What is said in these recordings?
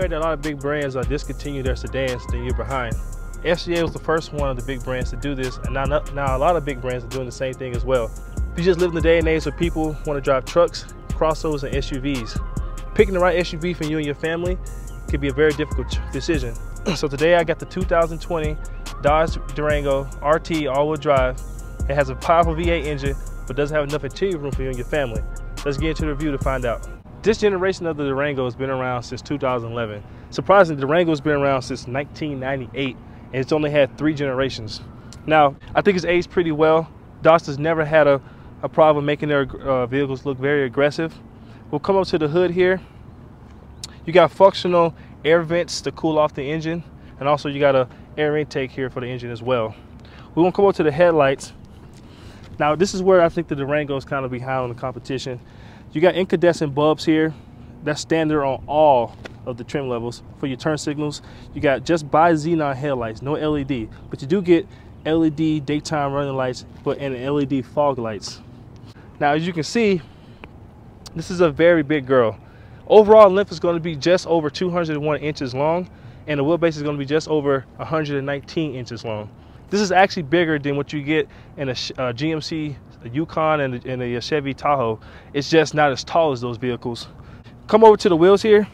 point that a lot of big brands discontinue their sedans, then you're behind. FCA was the first one of the big brands to do this, and now a lot of big brands are doing the same thing as well. If you just live in the day and age where people want to drive trucks, crossovers, and SUVs, picking the right SUV for you and your family could be a very difficult decision. So today I got the 2020 Dodge Durango RT all-wheel drive. It has a powerful V8 engine, but doesn't have enough interior room for you and your family. Let's get into the review to find out. This generation of the Durango has been around since 2011. Surprisingly, the Durango has been around since 1998, and it's only had 3 generations. Now, I think it's aged pretty well. Dodge has never had a problem making their vehicles look very aggressive. We'll come up to the hood here. You got functional air vents to cool off the engine, and also you got a air intake here for the engine as well. We won't come up to the headlights. Now, this is where I think the Durango is kind of behind on the competition. You got incandescent bulbs here. That's standard on all of the trim levels. For your turn signals, you got just bi-xenon headlights, no LED, but you do get LED daytime running lights, and LED fog lights. Now, as you can see, this is a very big girl. Overall length is going to be just over 201 inches long, and the wheelbase is going to be just over 119 inches long. This is actually bigger than what you get in a GMC Yukon and a Chevy Tahoe. It's just not as tall as those vehicles. Come over to the wheels here.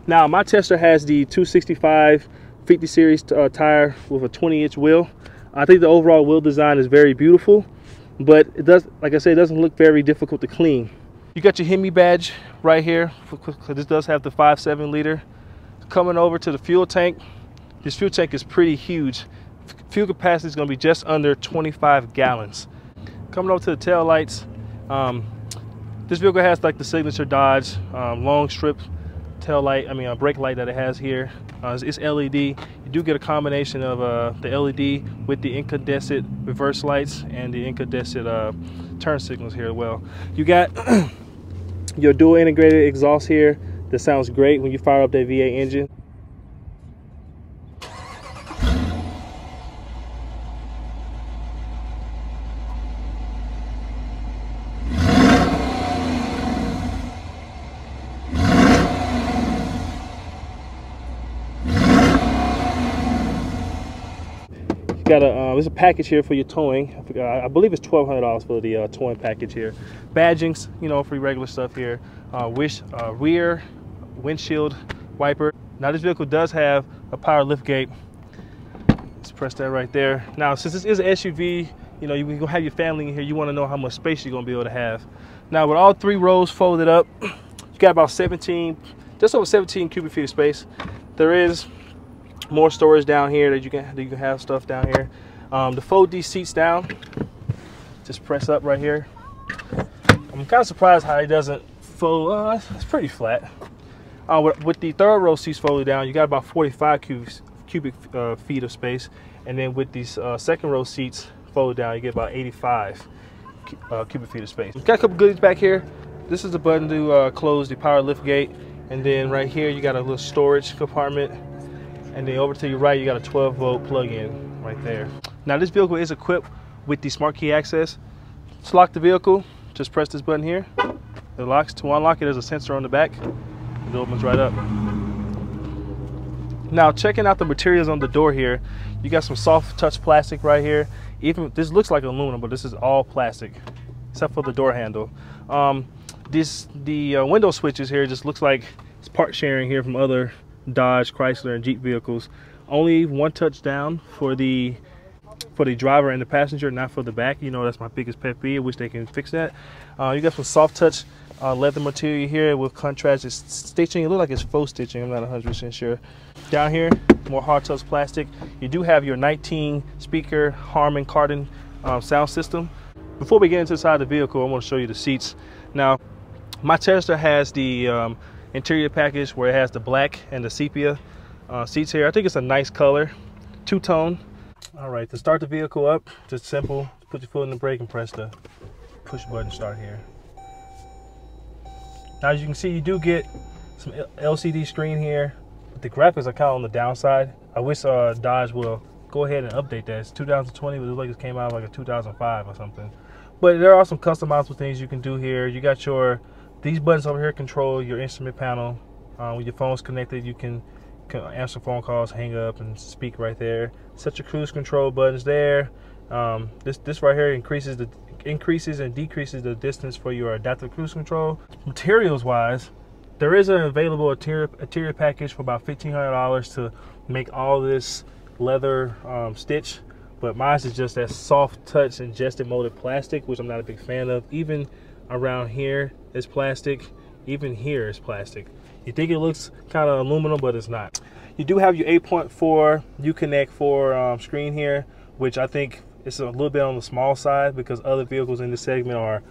Now, my tester has the 265 50 series tire with a 20-inch wheel. I think the overall wheel design is very beautiful, but it does, like I said, it doesn't look very difficult to clean. You got your Hemi badge right here. This does have the 5.7 liter. Coming over to the fuel tank. This fuel tank is pretty huge. Fuel capacity is going to be just under 25 gallons. Coming over to the tail lights. This vehicle has like the signature Dodge long strip tail light, brake light that it has here. It's LED. You do get a combination of the LED with the incandescent reverse lights and the incandescent turn signals here as well. You got your dual integrated exhaust here. That sounds great when you fire up that V8 engine. There's a package here for your towing. I believe it's $1,200 for the towing package here. Badgings, for your regular stuff here. Rear windshield wiper. Now, this vehicle does have a power lift gate. Let's press that right there. Now, since this is an SUV, you're gonna have your family in here. You want to know how much space you're gonna be able to have. Now, with all 3 rows folded up, you got about just over 17 cubic feet of space. There is more storage down here that you can have stuff down here. To fold these seats down, just press up right here. I'm kind of surprised how it doesn't fold. It's pretty flat. With the 3rd row seats folded down, you got about 45 cubic feet of space, and then with these 2nd row seats folded down, you get about 85 cubic feet of space. Got a couple goodies back here. This is the button to close the power lift gate, and then right here you got a little storage compartment. And then over to your right, you got a 12-volt plug-in right there. Now, this vehicle is equipped with the smart key access. To lock the vehicle, just press this button here. It locks. To unlock it, there's a sensor on the back. It opens right up. Now, checking out the materials on the door here, you got some soft touch plastic right here. Even this looks like aluminum, but this is all plastic, except for the door handle. The window switches here just looks like it's part sharing here from other Dodge, Chrysler, and Jeep vehicles. Only one touch down for the driver and the passenger, not for the back. That's my biggest pet peeve. I wish they can fix that. You got some soft touch leather material here with contrasted stitching. It looks like it's faux stitching. I'm not 100% sure. Down here, more hard touch plastic. You do have your 19 speaker Harman Kardon sound system. Before we get into the side of the vehicle, I want to show you the seats. Now, my tester has the interior package where it has the black and the sepia seats here. I think it's a nice color, 2-tone. All right, to start the vehicle up, just simple. Put your foot in the brake and press the push button start here. Now, as you can see, you do get some LCD screen here, but the graphics are kind of on the downside. I wish Dodge will go ahead and update that. It's 2020, but it looks like it came out like a 2005 or something. But there are some customizable things you can do here. You got these buttons over here control your instrument panel, When your phone's connected, you can answer phone calls, hang up, and speak right there. Set your cruise control buttons there. This right here increases and decreases the distance for your adaptive cruise control. Materials wise, there is an available interior package for about $1,500 to make all this leather stitch, but mine is just that soft touch ingested molded plastic, which I'm not a big fan of. Even around here is plastic, even here is plastic. You think it looks kind of aluminum, but it's not. You do have your 8.4 Uconnect 4 screen here, which I think is a little bit on the small side because other vehicles in this segment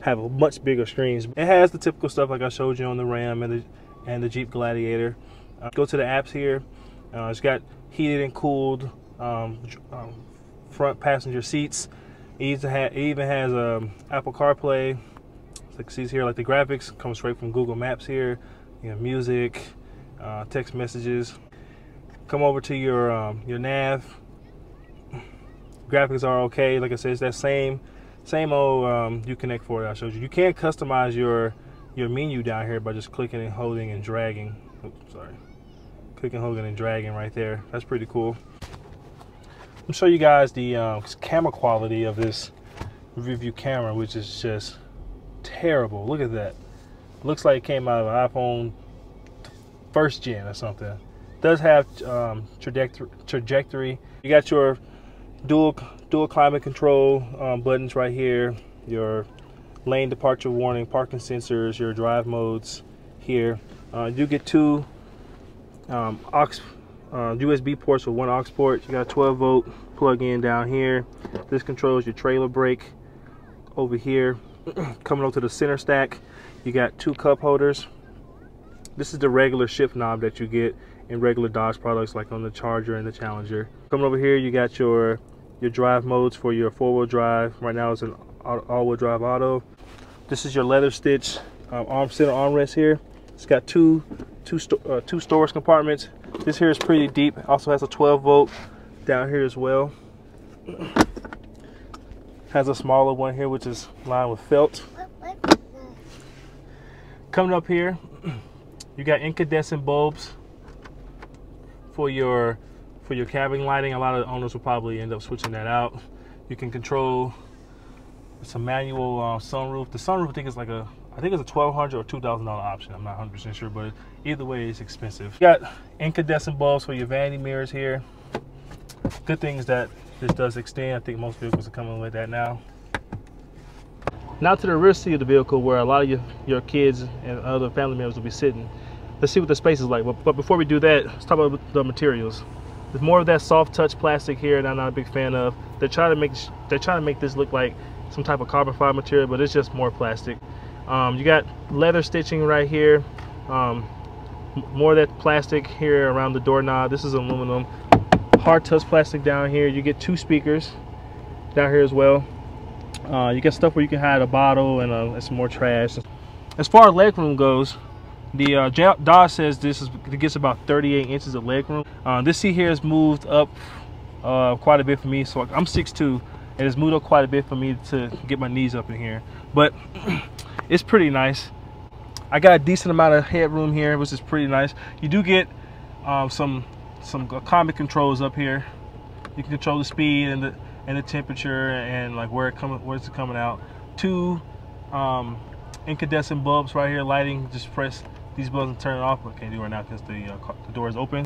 have much bigger screens. It has the typical stuff like I showed you on the Ram and the Jeep Gladiator. Go to the apps here. It's got heated and cooled front passenger seats. It even has Apple CarPlay. Like you see here, like the graphics come straight from Google Maps here. You know, music, text messages. Come over to your nav. Graphics are okay. Like I said, it's that same old Uconnect 4 that I showed you. You can customize your menu down here by just clicking and holding and dragging. Oops, sorry. Clicking, holding, and dragging right there. That's pretty cool. I'll show you guys the camera quality of this rear view camera, which is just terrible. Look at that. Looks like it came out of an iPhone 1st gen or something. It does have trajectory. You got your dual climate control buttons right here, your lane departure warning, parking sensors, your drive modes here. You get two USB ports with one aux port. You got a 12-volt plug-in down here. This controls your trailer brake over here. Coming over to the center stack, you got two cup holders. This is the regular shift knob that you get in regular Dodge products like on the Charger and the Challenger. Coming over here, you got your drive modes for your 4-wheel drive. Right now it's an all-wheel drive auto. This is your leather stitch center armrest here. It's got two storage compartments. This here is pretty deep. Also has a 12-volt down here as well. Has a smaller one here, which is lined with felt. Coming up here, you got incandescent bulbs for your cabin lighting. A lot of owners will probably end up switching that out. You can control, it's a manual sunroof. The sunroof, I think it's a $1,200 or $2,000 option. I'm not 100% sure, but either way, it's expensive. You got incandescent bulbs for your vanity mirrors here. Good thing is that this does extend. I think most vehicles are coming with that now. Now to the rear seat of the vehicle, where a lot of your kids and other family members will be sitting. Let's see what the space is like. But before we do that, let's talk about the materials. There's more of that soft touch plastic here that I'm not a big fan of. They're trying to make this look like some type of carbon fiber material, but it's just more plastic. You got leather stitching right here. More of that plastic here around the doorknob. This is aluminum. Hard touch plastic down here. You get two speakers down here as well. You got stuff where you can hide a bottle and some more trash. As far as legroom goes, the Dodge says it gets about 38 inches of legroom. This seat here has moved up quite a bit for me. So I'm 6'2", and it's moved up quite a bit for me to get my knees up in here. But it's pretty nice. I got a decent amount of headroom here, which is pretty nice. You do get some climate controls up here. You can control the speed and the temperature and like where it's coming out. Two incandescent bulbs right here lighting. Just press these buttons and turn it off, but can't do it right now because the door is open.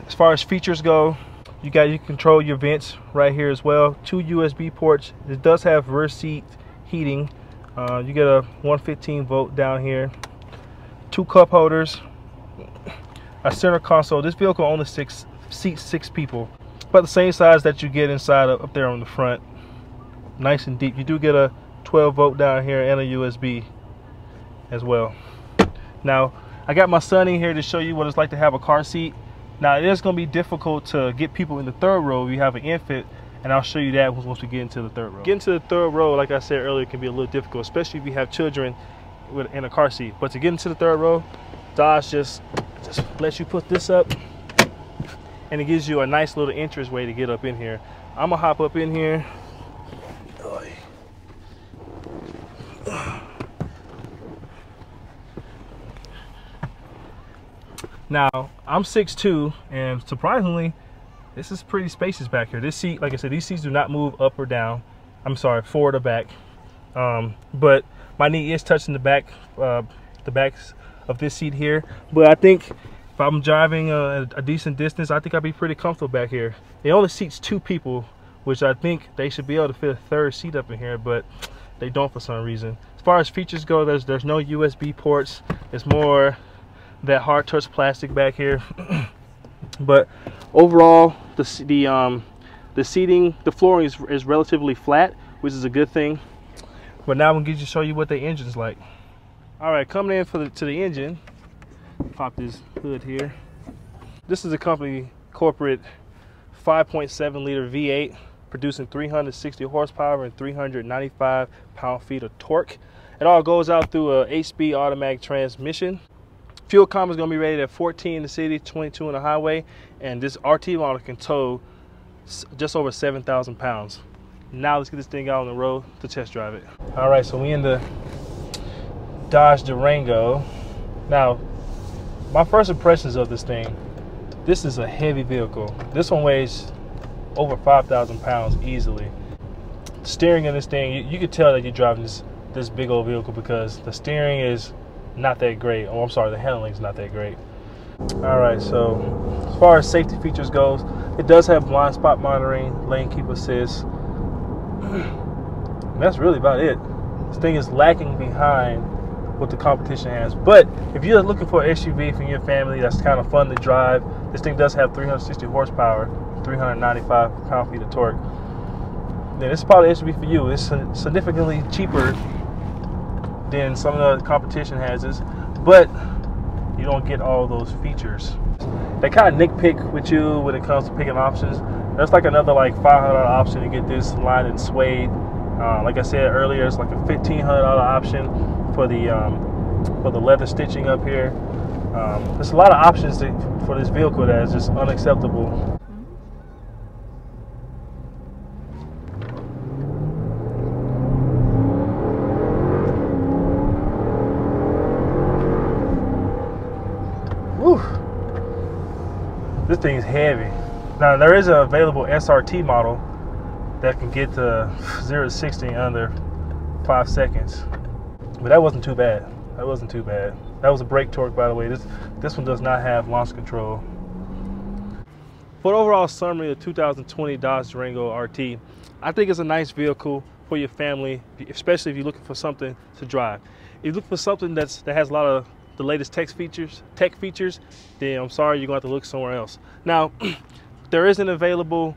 As far as features go, you can control your vents right here as well. Two USB ports. It does have rear seat heating. You get a 115-volt down here. Two cup holders. A center console. This vehicle only seats 6 people, about the same size that you get inside up there on the front. Nice and deep. You do get a 12-volt down here and a USB as well. Now I got my son in here to show you what it's like to have a car seat. Now it is going to be difficult to get people in the third row if you have an infant, and I'll show you that once we get into the third row. Getting to the third row, like I said earlier, can be a little difficult, especially if you have children in a car seat. But to get into the third row, Dodge just lets you put this up, and it gives you a nice little entrance way to get up in here. I'm gonna hop up in here. Now, I'm 6'2", and surprisingly, this is pretty spacious back here. This seat, like I said, these seats do not move up or down. I'm sorry, forward or back. But my knee is touching the backs of this seat here. But I think if I'm driving a decent distance, I think I'd be pretty comfortable back here. It only seats 2 people, which I think they should be able to fit a third seat up in here, but they don't for some reason. As far as features go, there's no USB ports. It's more that hard touch plastic back here. But overall, the seating, the flooring is relatively flat, which is a good thing. But now I'm gonna show you what the engine's like. All right, coming in to the engine. Pop this hood here. This is a company corporate 5.7 liter V8 producing 360 horsepower and 395 pound-feet of torque. It all goes out through a 8-speed automatic transmission. Fuel economy is going to be rated at 14 in the city, 22 on the highway, and this RT model can tow just over 7,000 pounds. Now let's get this thing out on the road to test drive it. All right, so we in the Dodge Durango. Now, my first impressions of this thing, this is a heavy vehicle. This one weighs over 5,000 pounds easily. The steering in this thing, you could tell that you're driving this big old vehicle because the steering is not that great. Oh, I'm sorry, the handling is not that great. All right, so as far as safety features goes, it does have blind spot monitoring, lane keep assist. And that's really about it. This thing is lacking behind what the competition has. But if you're looking for an SUV for your family that's kind of fun to drive, this thing does have 360 horsepower, 395 pound-feet of torque. Then it's probably an SUV for you. It's significantly cheaper than some of the competition has this, but you don't get all those features. They kind of nitpick with you when it comes to picking options. That's like another like $500 option to get this lined and suede. Like I said earlier, it's like a $1,500 option for the leather stitching up here. There's a lot of options for this vehicle that is just unacceptable. Whew. This thing is heavy. Now there is an available SRT model that can get to 0 to 60 in under 5 seconds, but that wasn't too bad. That wasn't too bad. That was a brake torque, by the way. This one does not have launch control. For the overall summary of 2020 Dodge Durango RT, I think it's a nice vehicle for your family, especially if you're looking for something to drive. If you look for something that has a lot of the latest tech features, then I'm sorry, you're going to have to look somewhere else. Now, there is an available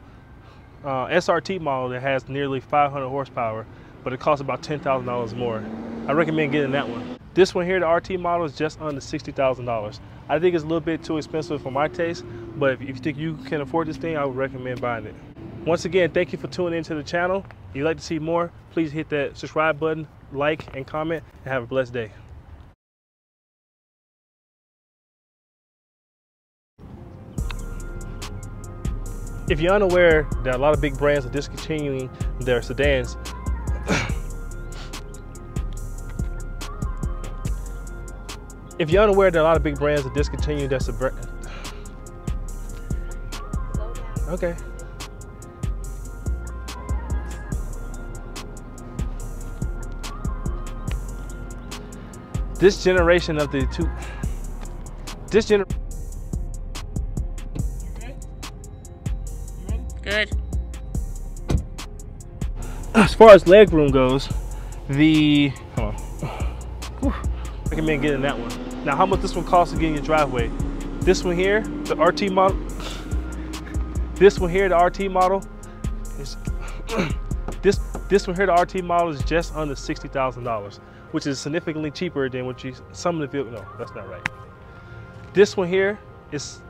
SRT model that has nearly 500 horsepower, but it costs about $10,000 more. I recommend getting that one. This one here, the RT model, is just under $60,000. I think it's a little bit too expensive for my taste, but if you think you can afford this thing, I would recommend buying it. Once again, thank you for tuning into the channel. If you'd like to see more, please hit that subscribe button, like, and comment, and have a blessed day. If you're unaware that a lot of big brands are discontinuing their sedans, Okay. This generation of the two, Good. As far as legroom goes, recommend getting that one. Now, how much this one costs to get in your driveway? This one here, the RT model. This one here, the RT model is this one here, the RT model is just under $60,000, which is significantly cheaper than what some of the vehicles. No, that's not right. This one here is.